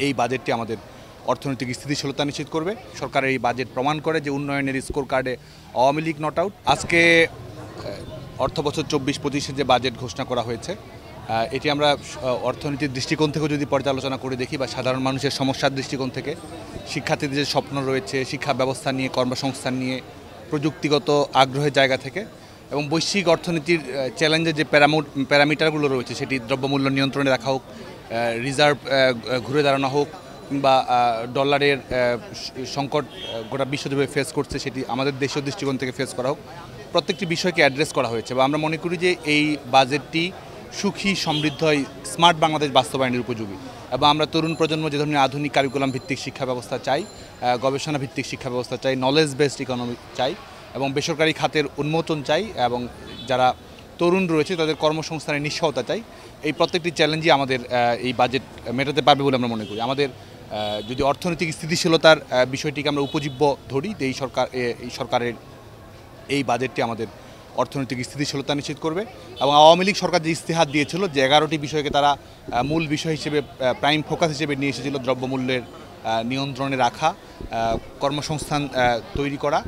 এই বাজেটটি আমাদের অর্থনৈতিক স্থিতিশীলতা নিশ্চিত করবে। সরকারের এই বাজেট প্রমাণ করে যে উন্নয়নের স্কোর কার্ডে আওয়ামী লীগ নট আউট। আজকে অর্থবছর 24-25 যে বাজেট ঘোষণা করা হয়েছে, এটি আমরা অর্থনীতির দৃষ্টিকোণ থেকে যদি পর্যালোচনা করে দেখি বা সাধারণ মানুষের সমস্যার দৃষ্টিকোণ থেকে, শিক্ষার্থীদের যে স্বপ্ন রয়েছে শিক্ষা ব্যবস্থা নিয়ে, কর্মসংস্থান নিয়ে, প্রযুক্তিগত আগ্রহের জায়গা থেকে এবং বৈশ্বিক অর্থনীতির চ্যালেঞ্জের যে প্যারামিটারগুলো রয়েছে, সেটি দ্রব্যমূল্য নিয়ন্ত্রণে রাখা হোক, রিজার্ভ ঘুরে দাঁড়ানো হোক, কিংবা ডলারের সংকট গোটা বিশ্বজুড়ে ফেস করছে, সেটি আমাদের দেশীয় দৃষ্টিকোণ থেকে ফেস করা হোক, প্রত্যেকটি বিষয়কে অ্যাড্রেস করা হয়েছে। বা আমরা মনে করি যে এই বাজেটটি সুখী, সমৃদ্ধ, স্মার্ট বাংলাদেশ বাস্তবায়নের উপযোগী। এবং আমরা তরুণ প্রজন্ম যে ধরনের আধুনিক কারিকুলাম ভিত্তিক শিক্ষা ব্যবস্থা চাই, গবেষণা ভিত্তিক শিক্ষা ব্যবস্থা চাই, নলেজ বেসড ইকোনমি চাই এবং বেসরকারি খাতের উন্মোচন চাই এবং যারা তরুণ রয়েছে তাদের কর্মসংস্থানের নিশ্চয়তা চাই, এই প্রত্যেকটি চ্যালেঞ্জই আমাদের এই বাজেট মেটাতে পারবে বলে আমরা মনে করি। আমাদের যদি অর্থনৈতিক স্থিতিশীলতার বিষয়টিকে আমরা উপজীব্য ধরি, এই সরকারের এই বাজেটটি আমাদের অর্থনৈতিক স্থিতিশীলতা নিশ্চিত করবে। এবং আওয়ামী লীগ সরকার যে ইস্তেহার দিয়েছিল, যে 11টি বিষয়কে তারা মূল বিষয় হিসেবে, প্রাইম ফোকাস হিসেবে নিয়ে এসেছিল, দ্রব্যমূল্যের নিয়ন্ত্রণে রাখা, কর্মসংস্থান তৈরি করা,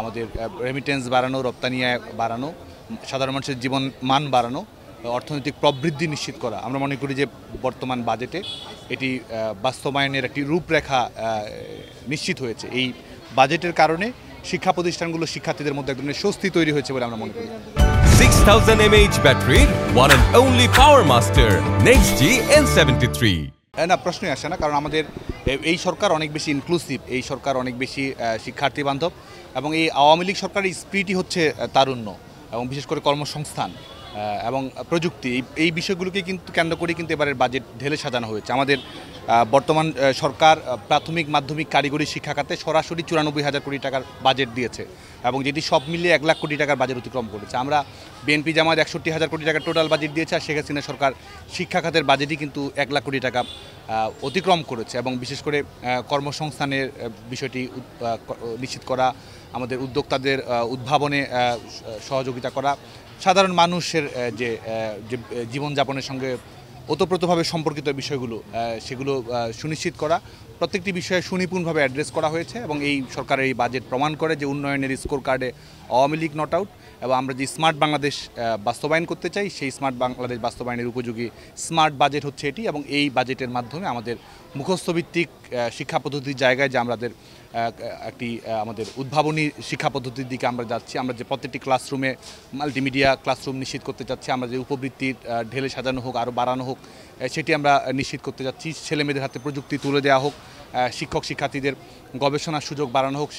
আমাদের রেমিটেন্স বাড়ানো, রপ্তানি আয় বাড়ানো, সাধারণ মানুষের জীবন মান বাড়ানো, অর্থনৈতিক প্রবৃদ্ধি নিশ্চিত করা, আমরা মনে করি যে বর্তমান বাজেটে এটি বাস্তবায়নের একটি রূপরেখা নিশ্চিত হয়েছে। এই বাজেটের কারণে শিক্ষা প্রতিষ্ঠানগুলো শিক্ষার্থীদের মধ্যে এক ধরনের স্বস্তি তৈরি হয়েছে বলে আমরা মনে করি। 6000 mAh ব্যাটারির one and only power master NextG N73। না, প্রশ্নই আসে না, কারণ আমাদের এই সরকার অনেক বেশি ইনক্লুসিভ, এই সরকার অনেক বেশি শিক্ষার্থী বান্ধব এবং এই আওয়ামী লীগ সরকারের স্পিরিটই হচ্ছে তারুণ্য এবং বিশেষ করে কর্মসংস্থান এবং প্রযুক্তি। এই বিষয়গুলোকে কিন্তু কেন্দ্র করে কিন্তু এবারের বাজেট ঢেলে সাজানো হয়েছে। আমাদের বর্তমান সরকার প্রাথমিক, মাধ্যমিক, কারিগরি শিক্ষা খাতে সরাসরি 94,000 কোটি টাকার বাজেট দিয়েছে এবং যেটি সব মিলিয়ে 1 লাখ কোটি টাকার বাজেট অতিক্রম করেছে। আমরা বিএনপি জামাত 61,000 কোটি টাকার টোটাল বাজেট দিয়েছে, আর শেখ হাসিনা সরকার শিক্ষা খাতের বাজেটই কিন্তু 1 লাখ কোটি টাকা অতিক্রম করেছে। এবং বিশেষ করে কর্মসংস্থানের বিষয়টি নিশ্চিত করা, আমাদের উদ্যোক্তাদের উদ্ভাবনে সহযোগিতা করা, সাধারণ মানুষের যে জীবনযাপনের সঙ্গে ওতপ্রোতভাবে সম্পর্কিত বিষয়গুলো, সেগুলো সুনিশ্চিত করা, প্রত্যেকটি বিষয়ে সুনিপুণভাবে অ্যাড্রেস করা হয়েছে। এবং এই সরকারের এই বাজেট প্রমাণ করে যে উন্নয়নের স্কোর কার্ডে আওয়ামী লীগ নট আউট এবং আমরা যে স্মার্ট বাংলাদেশ বাস্তবায়ন করতে চাই, সেই স্মার্ট বাংলাদেশ বাস্তবায়নের উপযোগী স্মার্ট বাজেট হচ্ছে এটি। এবং এই বাজেটের মাধ্যমে আমাদের মুখস্থভিত্তিক শিক্ষা পদ্ধতির জায়গায় যে আমাদের আমাদের উদ্ভাবনী শিক্ষা পদ্ধতির দিকে আমরা যাচ্ছি, আমরা যে প্রত্যেকটি ক্লাসরুমে মাল্টিমিডিয়া ক্লাসরুম নিশ্চিত করতে চাচ্ছি, আমরা যে উপবৃত্তির ঢেলে সাজানো হোক, আরও বাড়ানো হোক, সেটি আমরা নিশ্চিত করতে যাচ্ছি। ছেলেমেয়েদের হাতে প্রযুক্তি তুলে দেওয়া হোক, শিক্ষার্থীদের গবেষণার সুযোগ বাড়ানো হোক,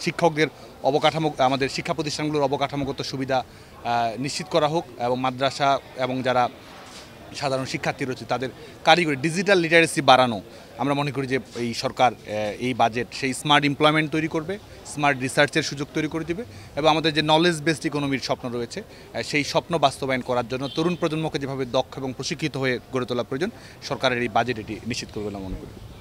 শিক্ষকদের অবকাঠামো, আমাদের শিক্ষা প্রতিষ্ঠানগুলোর অবকাঠামোগত সুবিধা নিশ্চিত করা হোক এবং মাদ্রাসা এবং যারা সাধারণ শিক্ষার্থী রয়েছে তাদের কারিগরি ডিজিটাল লিটারেসি বাড়ানো। আমরা মনে করি যে এই সরকার এই বাজেট সেই স্মার্ট এমপ্লয়মেন্ট তৈরি করবে, স্মার্ট রিসার্চের সুযোগ তৈরি করে দেবে এবং আমাদের যে নলেজ বেসড ইকোনমির স্বপ্ন রয়েছে, সেই স্বপ্ন বাস্তবায়ন করার জন্য তরুণ প্রজন্মকে যেভাবে দক্ষ এবং প্রশিক্ষিত হয়ে গড়ে তোলা প্রয়োজন, সরকারের এই বাজেট এটি নিশ্চিত করবে বলে মনে করি।